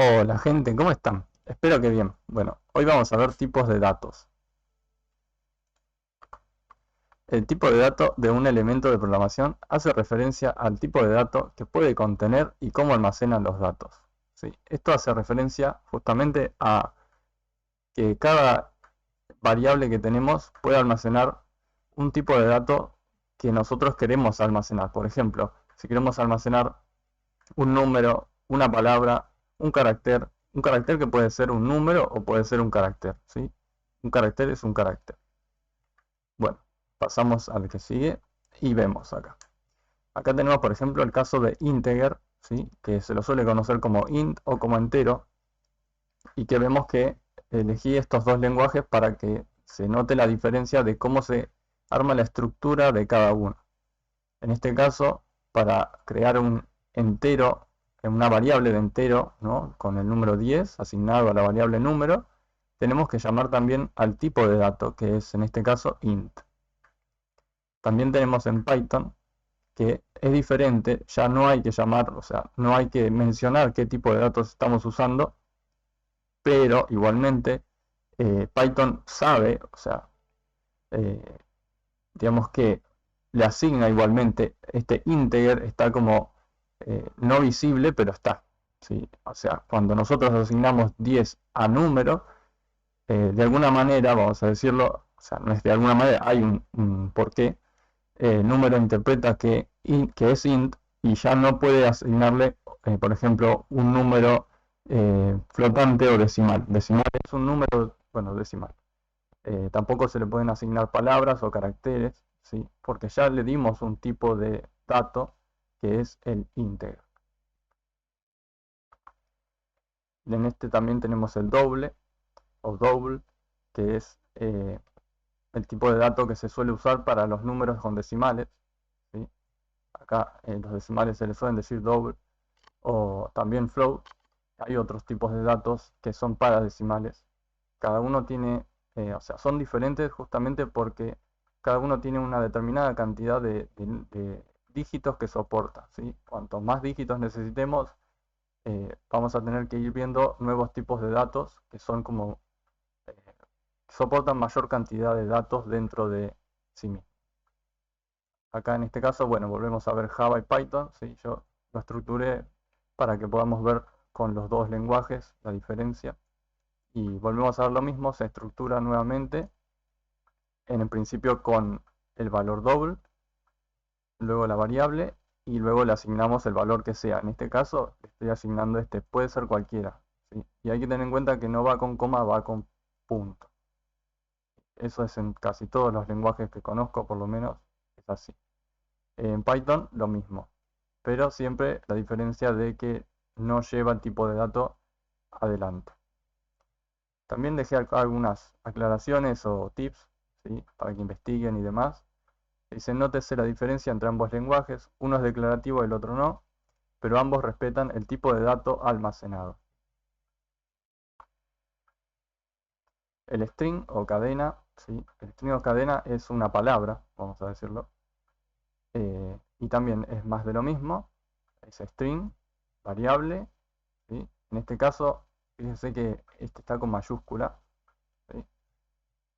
Hola gente, ¿cómo están? Espero que bien. Bueno, hoy vamos a ver tipos de datos. El tipo de dato de un elemento de programación hace referencia al tipo de dato que puede contener y cómo almacenan los datos. ¿Sí? Esto hace referencia justamente a que cada variable que tenemos puede almacenar un tipo de dato que nosotros queremos almacenar. Por ejemplo, si queremos almacenar un número, una palabra, un carácter que puede ser un número o puede ser un carácter, ¿sí? Un carácter es un carácter. Bueno, pasamos al que sigue y vemos acá. Acá tenemos, por ejemplo, el caso de integer, ¿sí? Que se lo suele conocer como int o como entero, y que vemos que elegí estos dos lenguajes para que se note la diferencia de cómo se arma la estructura de cada uno. En este caso, para crear un entero, una variable de entero, ¿no? Con el número 10 asignado a la variable número, tenemos que llamar también al tipo de dato, que es en este caso int. También tenemos en Python que es diferente, ya no hay que llamar, o sea, no hay que mencionar qué tipo de datos estamos usando, pero igualmente Python sabe, o sea, eh, digamos que le asigna igualmente este integer, está como no visible, pero está. ¿Sí? O sea, cuando nosotros asignamos 10 a número, de alguna manera, vamos a decirlo, o sea, no es de alguna manera, hay un porqué, el número interpreta que es int y ya no puede asignarle, por ejemplo, un número flotante o decimal. Decimal es un número, bueno, decimal. Tampoco se le pueden asignar palabras o caracteres, ¿sí? Porque ya le dimos un tipo de dato que es el íntegro. En este también tenemos el doble o double, que es el tipo de dato que se suele usar para los números con decimales, ¿sí? Acá los decimales se les suelen decir double o también float. Hay otros tipos de datos que son para decimales. Cada uno tiene, o sea, son diferentes justamente porque cada uno tiene una determinada cantidad de dígitos que soporta, ¿sí? Cuanto más dígitos necesitemos, vamos a tener que ir viendo nuevos tipos de datos que son como, eh, soportan mayor cantidad de datos dentro de sí mismo. Acá en este caso, bueno, volvemos a ver Java y Python, ¿sí? Yo lo estructuré para que podamos ver con los dos lenguajes la diferencia. Y volvemos a ver lo mismo, se estructura nuevamente en el principio con el valor doble, luego la variable y luego le asignamos el valor que sea. En este caso le estoy asignando este, puede ser cualquiera, ¿sí? Y hay que tener en cuenta que no va con coma, va con punto. Eso es en casi todos los lenguajes que conozco, por lo menos es así. En Python lo mismo, pero siempre la diferencia de que no lleva el tipo de dato adelante. También dejé acá algunas aclaraciones o tips, ¿sí? Para que investiguen y demás. Dice, nótese la diferencia entre ambos lenguajes, uno es declarativo y el otro no, pero ambos respetan el tipo de dato almacenado. El string o cadena, ¿sí? El string o cadena es una palabra, vamos a decirlo, y también es más de lo mismo, es string, variable, ¿sí? En este caso, fíjense que este está con mayúscula, ¿sí?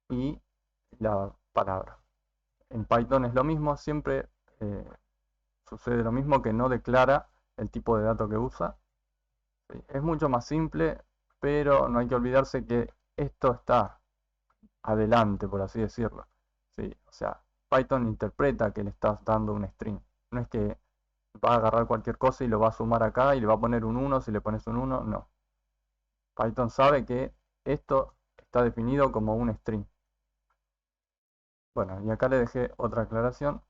Y la palabra. En Python es lo mismo, siempre eh, sucede lo mismo, que no declara el tipo de dato que usa. ¿Sí? Es mucho más simple, pero no hay que olvidarse que esto está adelante, por así decirlo. ¿Sí? O sea, Python interpreta que le estás dando un string. No es que va a agarrar cualquier cosa y lo va a sumar acá y le va a poner un 1 si le pones un 1, no. Python sabe que esto está definido como un string. Bueno, y acá le dejé otra aclaración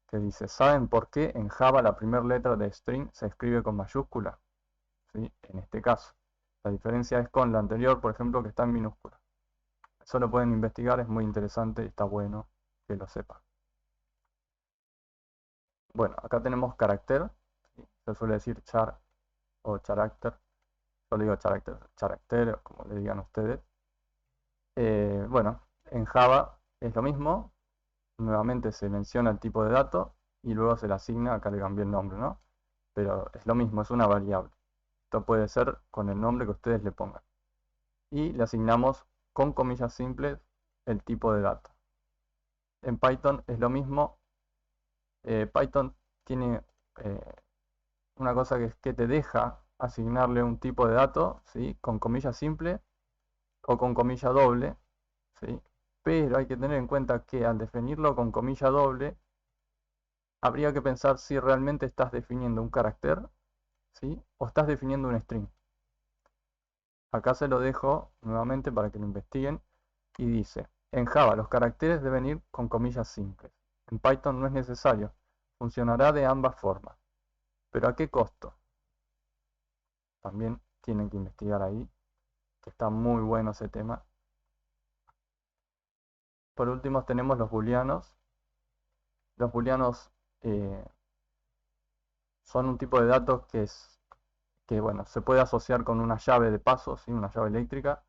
que dice, ¿saben por qué en Java la primera letra de string se escribe con mayúscula? ¿Sí? En este caso. La diferencia es con la anterior, por ejemplo, que está en minúscula. Eso lo pueden investigar, es muy interesante y está bueno que lo sepan. Bueno, acá tenemos carácter, ¿sí? Se suele decir char o character. Yo le digo character, como le digan ustedes. Bueno, en Java es lo mismo. Nuevamente se menciona el tipo de dato y luego se le asigna, acá le cambié el nombre, ¿no? Pero es lo mismo, es una variable. Esto puede ser con el nombre que ustedes le pongan. Y le asignamos con comillas simples el tipo de dato. En Python es lo mismo. Python tiene una cosa que es que te deja asignarle un tipo de dato, ¿sí? Con comilla simple o con comilla doble, ¿sí? Pero hay que tener en cuenta que al definirlo con comilla doble, habría que pensar si realmente estás definiendo un carácter, ¿sí? O estás definiendo un string. Acá se lo dejo nuevamente para que lo investiguen y dice, en Java los caracteres deben ir con comillas simples. En Python no es necesario, funcionará de ambas formas. ¿Pero a qué costo? También tienen que investigar ahí, que está muy bueno ese tema. Por último tenemos los booleanos. Los booleanos son un tipo de datos que bueno, se puede asociar con una llave de paso, ¿sí? Una llave eléctrica,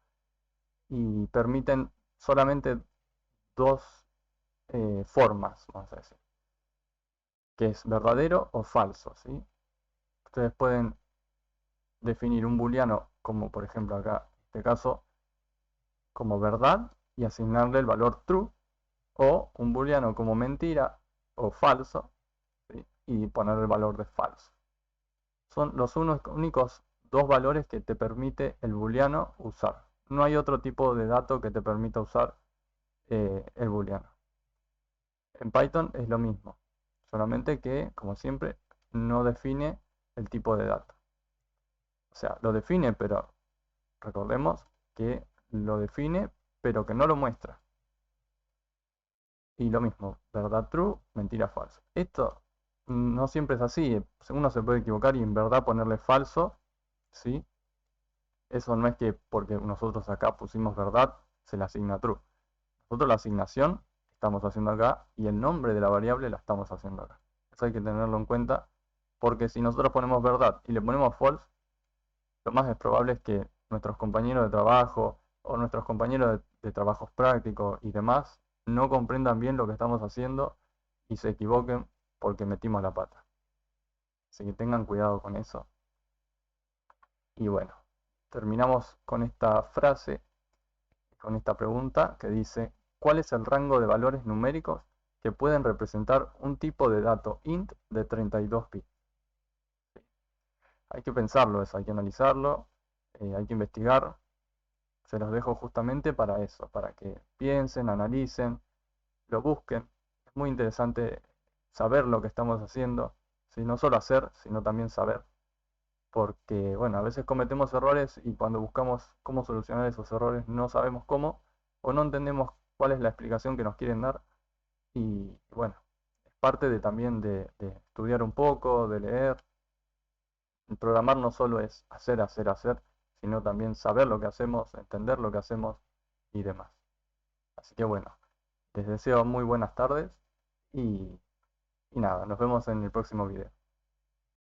y permiten solamente dos formas, vamos a decir, que es verdadero o falso, ¿sí? Ustedes pueden definir un booleano, como por ejemplo acá, en este caso, como verdad y asignarle el valor true, o un booleano como mentira o falso, ¿sí? Y poner el valor de falso. Son los únicos dos valores que te permite el booleano usar. No hay otro tipo de dato que te permita usar el booleano. En Python es lo mismo, solamente que, como siempre, no define el tipo de dato. O sea, lo define, pero recordemos que lo define, pero que no lo muestra. Y lo mismo, verdad true, mentira falso. Esto no siempre es así. Uno se puede equivocar y en verdad ponerle falso, ¿sí? Eso no es que porque nosotros acá pusimos verdad, se le asigna true. Nosotros la asignación estamos haciendo acá y el nombre de la variable la estamos haciendo acá. Eso hay que tenerlo en cuenta porque si nosotros ponemos verdad y le ponemos false, lo más probable es que nuestros compañeros de trabajo o nuestros compañeros de trabajos prácticos y demás no comprendan bien lo que estamos haciendo y se equivoquen porque metimos la pata. Así que tengan cuidado con eso. Y bueno, terminamos con esta frase, con esta pregunta que dice, ¿cuál es el rango de valores numéricos que pueden representar un tipo de dato int de 32 bits? Hay que pensarlo eso, hay que analizarlo, hay que investigar. Se los dejo justamente para eso, para que piensen, analicen, lo busquen. Es muy interesante saber lo que estamos haciendo, ¿sí? No solo hacer, sino también saber. Porque, bueno, a veces cometemos errores y cuando buscamos cómo solucionar esos errores no sabemos cómo o no entendemos cuál es la explicación que nos quieren dar. Y bueno, es parte de, también de estudiar un poco, de leer. El programar no solo es hacer, hacer, hacer, sino también saber lo que hacemos, entender lo que hacemos y demás. Así que bueno, les deseo muy buenas tardes y, y nada, nos vemos en el próximo video.